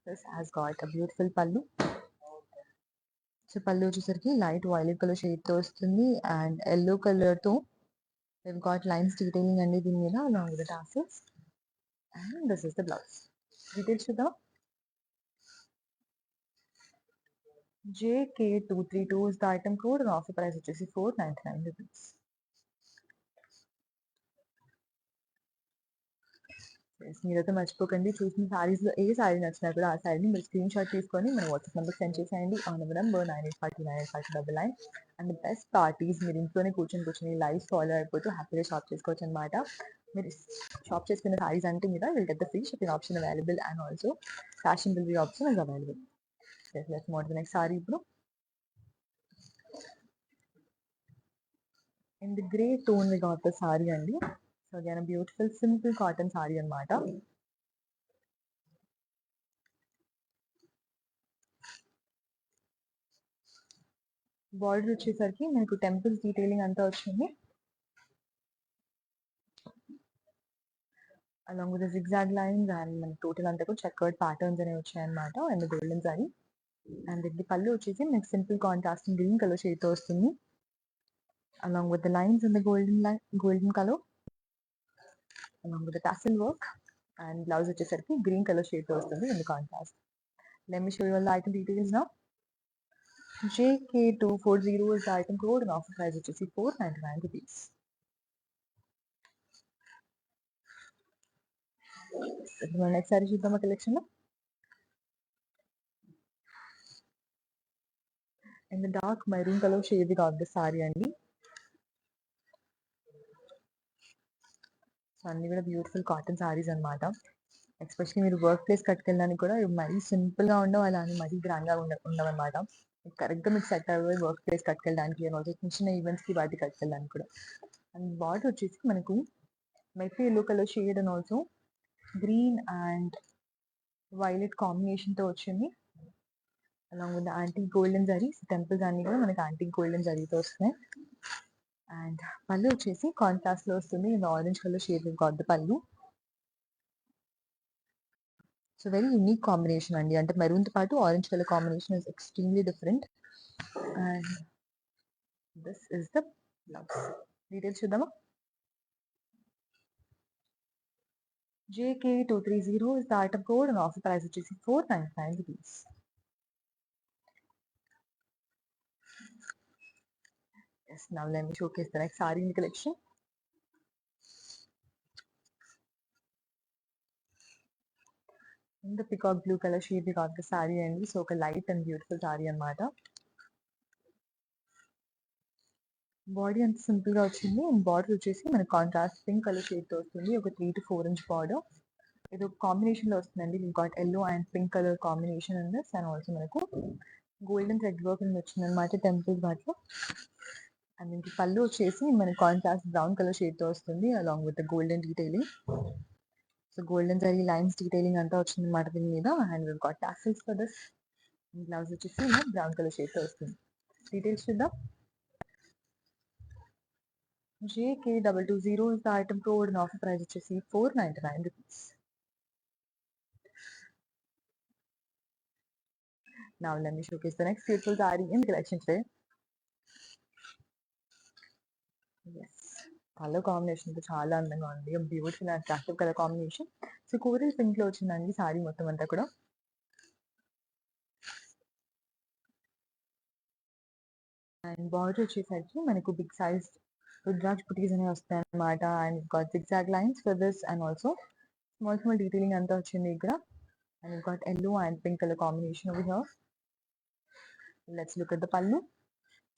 this has got a beautiful పళ్ళు. సో పళ్ళు వచ్చేసరికి లైట్ వైలెట్ కలర్ షేడ్ తో వస్తుంది. అండ్ yellow కలర్ తో we've got lines detailing అండి దీని మీద, along with the tassels. And this is the blouse. Details చూద్దాం. JK232 is the item code and offer price వచ్చేసి 499 rupees. మీరైతే మర్చిపోకండి, చూసిన సారీస్ లో ఏ సారీ నచ్చినా కూడా ఆ సారీని మీరు స్క్రీన్ షాట్ తీసుకొని మన వాట్సాప్ నెంబర్ సెండ్ చేసేయండి. ఆ number 98498599. And the best parties మీరు ఇంట్లోనే కూర్చొని లైవ్ ఫాలో అయిపోతూ హ్యాపీగా షాప్ చేసుకోవచ్చు అనమాట. మీరు షాప్ చేసుకున్న సారీస్ అంటే మీద will get the free shipping option available and also cash on delivery option is available. Let's move to the next sari. ఇప్పుడు in the grey tone we got the sorry అండి. So again beautiful simple cotton sari అన్నమాట. Border వచ్చేసరికి మనకు temples detailing అంతా వచ్చింది. Along with zigzag lines and మనకి total అంతా కూడా చెక్కర్డ్ ప్యాటర్న్స్ అనేవి వచ్చాయన్నమాట. And golden sorry. అండ్ ఇది పళ్ళు వచ్చేసి మనకి simple contrast green colour shade తో వస్తుంది. Along with the lines in the golden colour, along with the tassel work. And blouse వచ్చేసరికి గ్రీన్ కలర్ షేడ్ తో వస్తుంది in the contrast. Let me show you all the item details now. JK240 is the item code and offer price వచ్చేసి 499 rupees. Yes మన next sorry చూద్దామా collection and dark maroon colour shade of the sorry అండి. So అన్ని కూడా beautiful cotton saris అన్నమాట. Especially మీరు work place కట్టుకెళ్ళడానికి కూడా ఇవి మరీ సింపుల్గా ఉండవు, అలా అని మరీ గ్రాండ్గా ఉండవన్నమాట. కరెక్ట్గా మీకు సెట్ అవ్వే వర్క్ ప్లేస్ కట్టుకెళ్ళడానికి అండ్ ఆల్సో చిన్న చిన్న ఈవెంట్స్కి వాటికి కట్టుకెళ్ళడానికి కూడా. అండ్ బార్డర్ వచ్చేసి మనకు methi yellow colour shade and also green and violet కాంబినేషన్తో వచ్చింది. Along with antique golden zaris, temples అన్ని కూడా మనకి యాంటిక్ గోల్డెన్ జరీతో వస్తున్నాయి. అండ్ పళ్ళు వచ్చేసి కాంట్రాస్ట్ లో వస్తుంది, ఇది orange colour shade got the pallu. So very unique combination అండి, అంటే మెరూన్ తో పాటు orange colour combination is extremely different. And this is the blouse. Details చూద్దామా. JK230 is the item code and offer price వచ్చేసి 499 rupees. Yes, now let me showcase the next saree in the collection. In the peacock blue color shade we got the saree అండి. So ఒక light and beautiful saree అన్నమాట. Body అంత simple గా వచ్చింది and border వచ్చేసి మనకి contrast pink colour shade తో వస్తుంది, ఒక 3 to 4 inch బార్డర్. ఇది ఒక కాంబినేషన్ లో వస్తుందండి, we got yellow and pink colour combination in this. And also మనకు గోల్డెన్ థ్రెడ్ వర్క్ వచ్చింది అనమాట టెంపుల్ వాటిలో. అండ్ దీనికి పళ్ళు వచ్చేసి మనకి కాంట్రాస్ట్ బ్రౌన్ కలర్ షేడ్ తో వస్తుంది along with golden detailing. So golden zari lines detailing అంతా వచ్చింది అనమాట దీని మీద. And we got tassels for this. Blouse వచ్చేసి బ్రౌన్ కలర్ షేడ్ తో వస్తుంది. డీటెయిల్స్ చూద్దాం. JK220 is the item code and offer price వచ్చేసి 499 rupees. Now let me showcase the next beautiful saree in the collection today. Yes, colour combination చాలా అందంగా ఉంది, beautiful and attractive colour combination. So coral pink లో వచ్చిందండి sorry మొత్తం అంతా కూడా. And border వచ్చేసరికి మనకు బిగ్ సైజ్ రుద్రాక్ష పుటీస్ అనేవి వస్తాయి అనమాట. And got zigzag lines for this and also small small detailing అంతా వచ్చింది ఇక్కడ. And we've got yellow and pink color combination over here. Let's look at the pallu.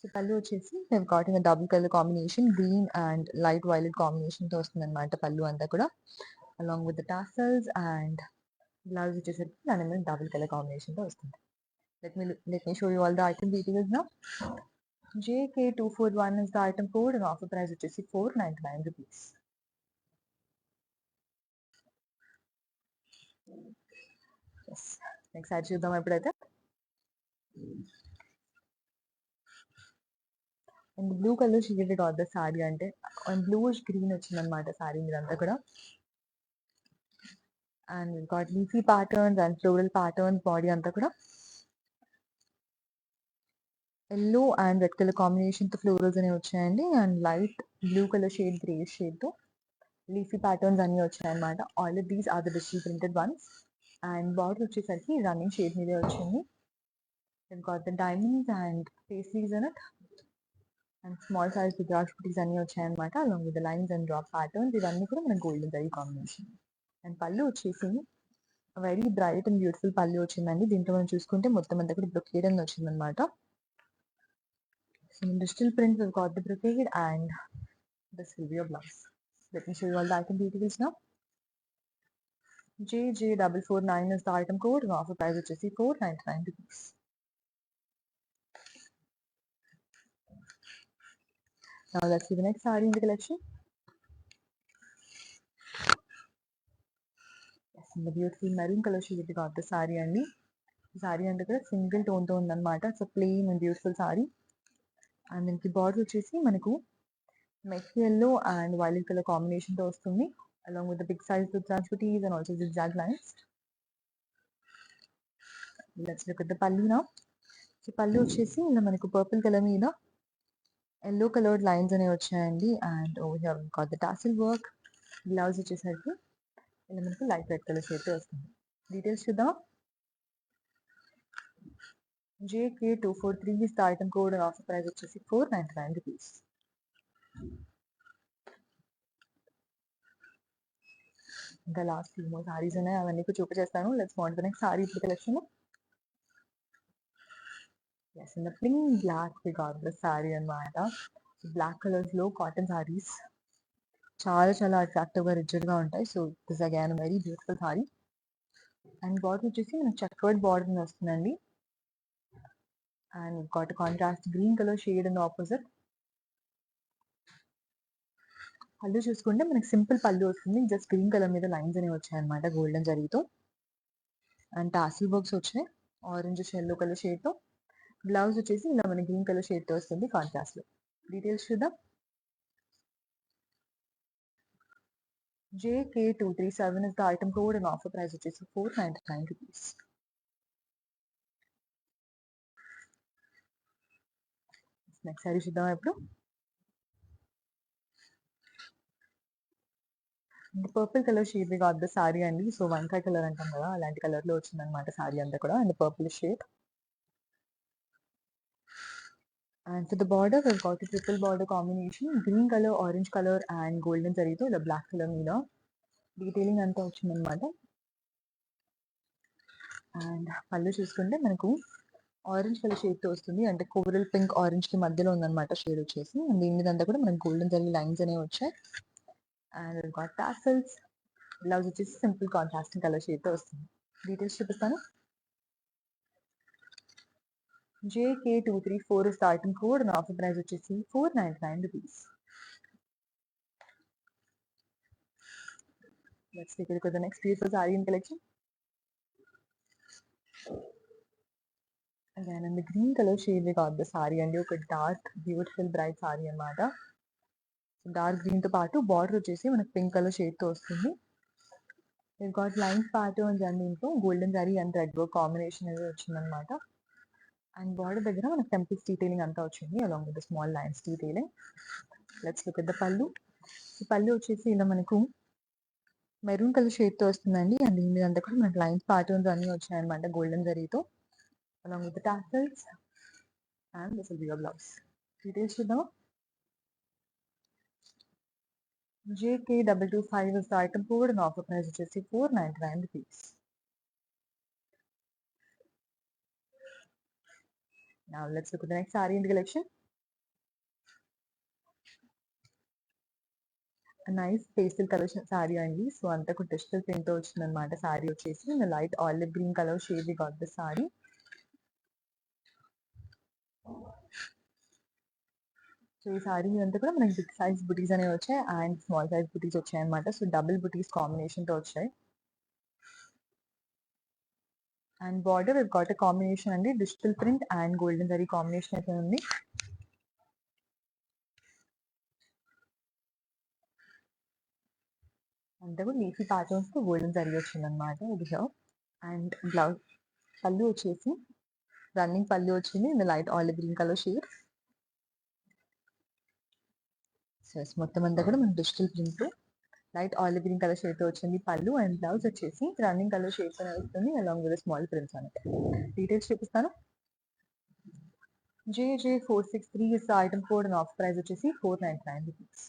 So pallu వచ్చేసి we've got in a double color combination, green and light violet combination తో వస్తుంది అనమాట పళ్ళు అంతా కూడా, along with the tassels. and blouse వచ్చేసరికి దాని మీద డబుల్ కలర్ కాంబినేషన్ తో వస్తుంది. Let me show you all the item details now. JK241 is the item code and offer price వచ్చేసి 499 rupees. Yes, next సారీ చూద్దాం ఎప్పుడైతే. And blue colour shade got the saree, అంటే bluish green వచ్చింది అనమాట సారీ మీదంతా కూడా. అండ్ we've got leafy patterns and floral patterns body అంతా కూడా. Yellow and red colour combination తో ఫ్లోరల్స్ అనేవి వచ్చాయండి. And light blue colour shade grey shade తో లీఫీ ప్యాటర్న్స్ అన్ని వచ్చాయన్నమాట. All of these are the digital printed ones. And border వచ్చేసరికి running shade మీదే వచ్చింది. Got the diamonds and paisleys in it. And small size rudraksha butis అన్ని వచ్చాయన్నమాట along with the lines and drop patterns. ఇవన్నీ కూడా మన గోల్డెన్ జరీ కాంబినేషన్. అండ్ పళ్ళు వచ్చేసి వెరీ బ్రైట్ అండ్ బ్యూటిఫుల్ పళ్ళు వచ్చిందండి. దీంట్లో మనం చూసుకుంటే మొత్తం అంతా కూడా బ్రొకేడ్ అని వచ్చింది అనమాట. So in digital print we've got the brocade and this will be your blouse. Let me show you all the item details now. JJ449 is the item code and offer price వచ్చేసి 499 rupees. Now let's see the next saree in the collection. Yes, in the beautiful maroon color shade we got the saree అండి. సారీ అంటే కూడా single tone తో ఉందన్నమాట. So plain and beautiful sari. And దీనికి border వచ్చేసి మనకు మెక్సీ yellow and violet colour combination తో వస్తుంది along with the big size rudraksha butis and also zigzag lines. Let's look at the pallu now. So pallu వచ్చేసి ఇలా మనకు పర్పుల్ కలర్ మీద ఎల్లో కలర్డ్ లైన్స్ అనేవి వచ్చాయండి. And over here we got the tassel work. Blouse వచ్చేసరికి ఇలా మనకు లైట్ రెడ్ కలర్ షేడ్ తో వస్తుంది. డీటెయిల్స్ చూద్దాం. JK243 is the item code and offer price వచ్చేసి 499 rupees. ఇంకా లాస్ట్ 2 మోర్ సారీస్ ఉన్నాయి. అవన్నీ కూడా చూపించేస్తాను. Let's move on to the next sari ఇప్పుడు collection. Yes, in the plain black we got this sari అన్నమాట. బ్లాక్ కలర్స్‌లో కాటన్ సారీస్ చాలా చాలా అట్రాక్టివ్‌గా, రిజిడ్‌గా ఉంటాయి. So, this again very beautiful sari. And border వచ్చేసి మనకి చెక్కర్డ్ బార్డర్ వస్తుందండి. And got contrast green colour shade in the opposite. Pallu చూసుకుంటే మనకి సింపుల్ పళ్ళు వస్తుంది. జస్ట్ గ్రీన్ కలర్ మీద లైన్స్ అనేవి వచ్చాయన్నమాట గోల్డెన్ జరీతో. అండ్ టాసిల్ వర్క్స్ వచ్చాయి ఆరెంజ్ ఎల్లో కలర్ షేడ్తో. బ్లౌజ్ వచ్చేసి ఇలా మనకి గ్రీన్ కలర్ షేడ్తో వస్తుంది కాంట్రాస్ట్లో. డీటెయిల్స్ చూద్దాం. JK237 is the item code and offer price వచ్చేసి 499 rupees. నెక్స్ట్ సారీ చూద్దాం ఇప్పుడు. Purple colour shade we got the sorry అండి. సో వంకాయ కలర్ అంటాం కదా, అలాంటి కలర్ లో వచ్చిందనమాట సారీ అంతా కూడా. And purple shade. And for the border we've got a triple border combination, green colour, orange colour and golden జరీతో ఇలా బ్లాక్ కలర్ మీద డీటెయిలింగ్ అంతా వచ్చిందనమాట. అండ్ పళ్ళు చూసుకుంటే మనకు ఆరెంజ్ కలర్ షేడ్తో వస్తుంది. అంటే కోరల్ పింక్ ఆరెంజ్ కి మధ్యలో ఉందన్నమాట షేడ్ వచ్చేసి. అండ్ దీని మీద అంతా కూడా మనకు గోల్డెన్ జరీ లైన్స్ అనేవి వచ్చాయి. And got tassels. బ్లౌజ్ వచ్చేసి సింపుల్ కాంట్రాస్టింగ్ కలర్ షేడ్తో వస్తుంది. డీటెయిల్స్ చూపిస్తాను. JK234 is the item code and offer price వచ్చేసి 499 rupees. Let's take a look at the next beautiful saree in collection. Again in the green color shade we got the saree అండి. ఒక dark beautiful bright sorry అన్నమాట. Dark green తో పాటు border వచ్చేసి మనకి pink colour shade తో వస్తుంది. we've got lines patterns and దీంట్లో golden zari and red work combination అనేది వచ్చిందనమాట. అండ్ బార్డర్ దగ్గర మనకి టెంపుల్స్ డీటెయిలింగ్ అంతా వచ్చింది along with small lines detailing. Let's look at the పళ్ళు. ఈ పళ్ళు వచ్చేసి ఇలా మనకు మెరూన్ కలర్ షేడ్తో వస్తుందండి. అండ్ దీని మీద అంతా కూడా మనకి లైన్స్ ప్యాటర్న్స్ అన్నీ వచ్చాయన్నమాట గోల్డెన్ జరీతో along with tassels. And this will be your blouse. Details చూద్దాం. JK225 is the item code and offer price వచ్చేసి 499 rupees. Now let's look at the next saree in the collection. Nice pastel colour saree అండి. So అంతా కూడా digital print తో వచ్చింది అనమాట. Sorry వచ్చేసి light olive green colour shade we got the saree. So ఈ సారీ అంతా కూడా మనకి బిగ్ సైజ్ బుటీస్ అనేవి వచ్చాయి అండ్ స్మాల్ సైజ్ బుటీస్ వచ్చాయి అనమాట. సో డబుల్ బుటీస్ కాంబినేషన్ తో వచ్చాయి. And border got a combination అండి, digital print and golden zari combination అయితే ఉంది. అంతా కూడా లీఫీ ప్యాటర్న్స్ తో గోల్డెన్ జరీ వచ్చింది అనమాట ఇది. అండ్ బ్లౌజ్ పళ్ళు వచ్చేసి రన్నింగ్ పళ్ళు వచ్చింది in light olive green colour shade. So మొత్తం అంతా కూడా మన digital print light olive green colour shade తో వచ్చింది పళ్ళు. అండ్ బ్లౌజ్ వచ్చేసి రన్నింగ్ కలర్ షేడ్ తో వస్తుంది అలాంగ్ విత్ స్మాల్ ప్రింట్స్ అనేది. డీటెయిల్స్ చూపిస్తాను. JJ463 is the item code and offer price వచ్చేసి 499 rupees.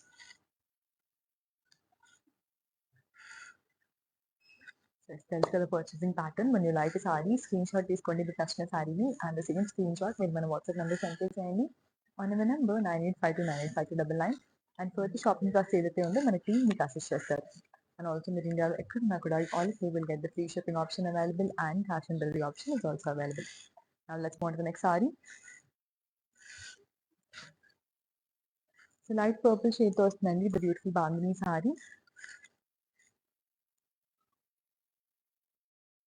తెలుసు కదా purchasing pattern. when you like a saree, screen shot తీసుకోండి మీకు నచ్చిన సారీని. అండ్ సెకండ్ స్క్రీన్ షాట్ మీరు మన వాట్సాప్ నెంబర్ సెండ్ చేసేయండి ఆన్ అవర్ నెంబర్ 9852985299. అండ్ ప్రతి షాపింగ్ కాస్ట్ ఏదైతే ఉందో మన టీం మీకు అసిస్ట్ చేస్తారు. అండ్ ఆల్సో మీరు ఇండియాలో ఎక్కడున్నా కూడా all you will get the free shipping option available and cash on delivery option is also available. Now let's move on to the next saree. So light purple shade తో వస్తుందండి the beautiful bandhani sorry.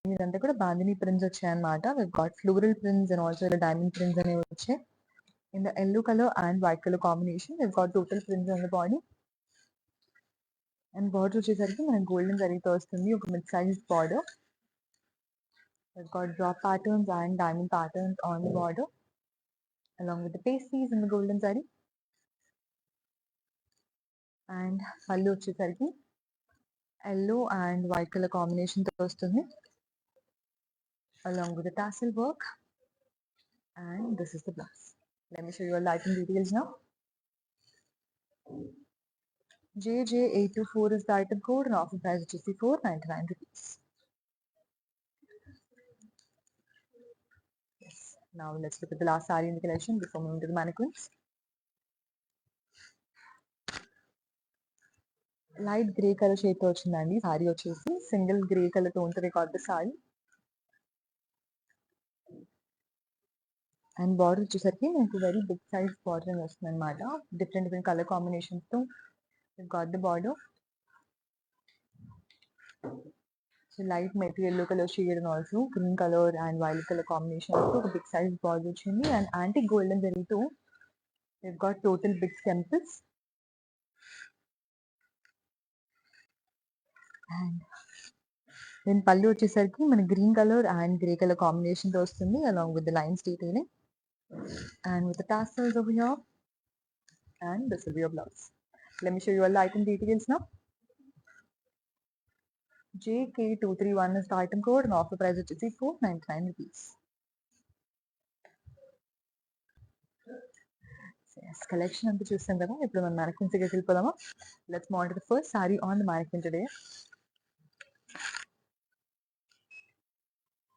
ఇదంతా కూడా bandhani prints వచ్చాయన్నమాట. We've got floral prints and also diamond prints అనేవి వచ్చాయి in the yellow color and white color combination. We've got total prints on the body. And border వచ్చేసరికి మనకి golden జరీతో వస్తుంది ఒక mid size border. we've got drop patterns and diamond patterns on the border along with the pasties in the golden zari. And పళ్ళు వచ్చేసరికి yellow and white color combination తో వస్తుంది along with the tassel work. And this is the blouse. Let me show you all the item details now. JJ824 is the item code and offer price is just 499 rupees. Yes. Now let's look at the last saree in the collection before moving to the mannequins. Light grey colour shade తో వచ్చిందండి సారీ వచ్చేసి single grey colour tone తో record the sorry and border వచ్చేసరికి మనకు very big size border అని వస్తుంది అనమాట different colour combinations తో got the border so light material yellow colour shade and also green colour and violet colour combination తో ఒక big size border వచ్చింది and anti golden జరీతో we've got total big temples and then పళ్ళు వచ్చేసరికి మన green colour and grey colour combination తో వస్తుంది along with the lines detailing and with the tassels over here and this will be your blouse. Let me show you all the item details now. JK231 is the item code and offer price is 499 rupees. Yes, collection అంతా చూస్తాం కదా ఇప్పుడు మనం mannequins దగ్గరికి వెళ్ళిపోదామా let's move on to the first saree on the mannequin today.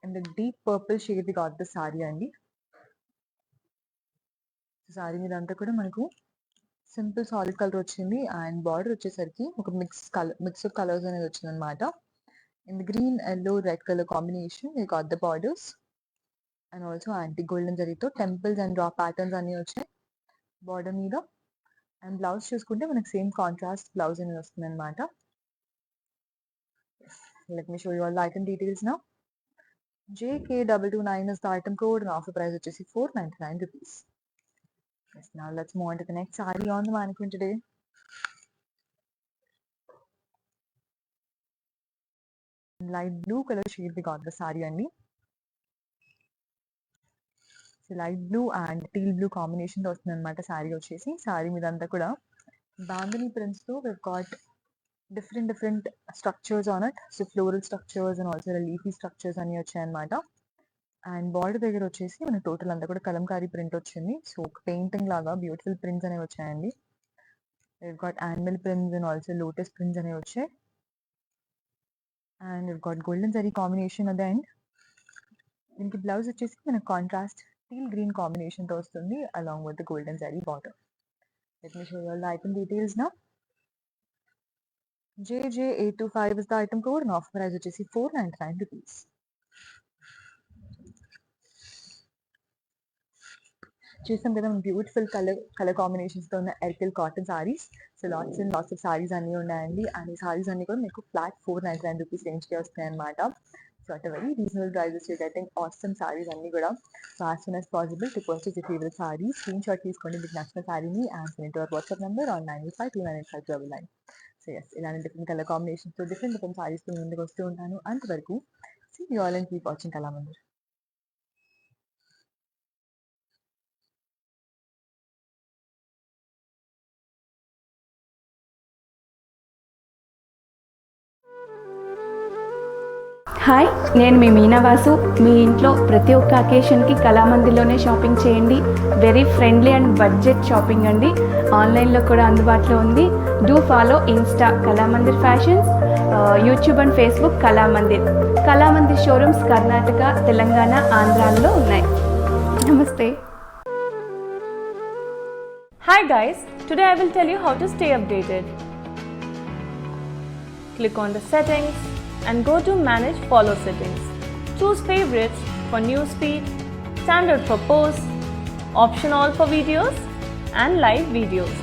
In the deep purple shade we got the saree అండి sorry మీద అంతా కూడా మనకు సింపుల్ సాలిడ్ కలర్ వచ్చింది అండ్ బార్డర్ వచ్చేసరికి ఒక మిక్స్ ఆఫ్ కలర్స్ అనేది వచ్చింది అనమాట in the green yellow red colour combination you got the borders and also anti golden జరీతో టెంపుల్స్ అండ్ డ్రా ప్యాటర్న్స్ అన్ని వచ్చాయి బార్డర్ మీద అండ్ బ్లౌజ్ చూసుకుంటే మనకు సేమ్ కాంట్రాస్ట్ బ్లౌజ్ అనేది వస్తుంది అనమాట let me show you all the item details now JK229 is the item code and offer price వచ్చేసి 499 rupees. Yes, now let's move on to the next saree on the mannequin today. Light blue color shade we got the saree అండి so light blue and teal blue combination తో వస్తుంది అనమాట sorry వచ్చేసి sorry మీద అంతా కూడా bandhani prints తో we've got different structures on it so floral structures and also leafy structures అన్ని వచ్చాయి అనమాట అండ్ బార్డర్ దగ్గర వచ్చేసి మన టోటల్ అంతా కూడా కలంకారీ ప్రింట్ వచ్చింది సో పెయింటింగ్ లాగా బ్యూటిఫుల్ ప్రింట్స్ అనేవి వచ్చాయండి we've got animal prints and also lotus prints అనేవి వచ్చాయి and we've got golden zari combination at the end దీనికి బ్లౌజ్ వచ్చేసి మన కాంట్రాస్ట్ టీల్ గ్రీన్ కాంబినేషన్ తో వస్తుంది along with the golden zari border. Let me show you all the item details now. JJ825 is the item code and offer price వచ్చేసి 499 rupees. చూసాం కదా beautiful colour combinations తో ఉన్న ఎర్కిల్ cotton saris so lots and lots of saris అన్ని ఉన్నాయండి and ఈ సారీస్ అన్ని కూడా మీకు ఫ్లాట్ 499 రూపీస్ రేంజ్ కి వస్తాయి అనమాట so at very reasonable prices you getting awesome saris అన్ని కూడా so as soon as possible to purchase your favourite sari screen shot తీసుకోండి మీకు నచ్చిన సారీని and send to our WhatsApp number on 985298599. So yes ఇలాంటి డిఫరెంట్ కలర్ కాంబినేషన్స్ తో different saris తో ముందుకు వస్తూ ఉంటాను అంతవరకు see you all and keep watching Kalamandir. Hi, నేను మీ మీనావాసు. మీ ఇంట్లో ప్రతి ఒక్క అకేషన్కి కళామందిర్లోనే షాపింగ్ చేయండి. Very friendly and budget shopping అండి. ఆన్లైన్లో కూడా అందుబాటులో ఉంది. Do follow Insta Kalamandir fashions, YouTube and Facebook Kalamandir showrooms Karnataka, Telangana, ఆంధ్రాలో ఉన్నాయి. నమస్తే. Hi guys, today I will tell you how to stay updated. Click on the settings and go to manage follow settings. Choose favorites for newsfeed, standard for posts, option all for videos and live videos.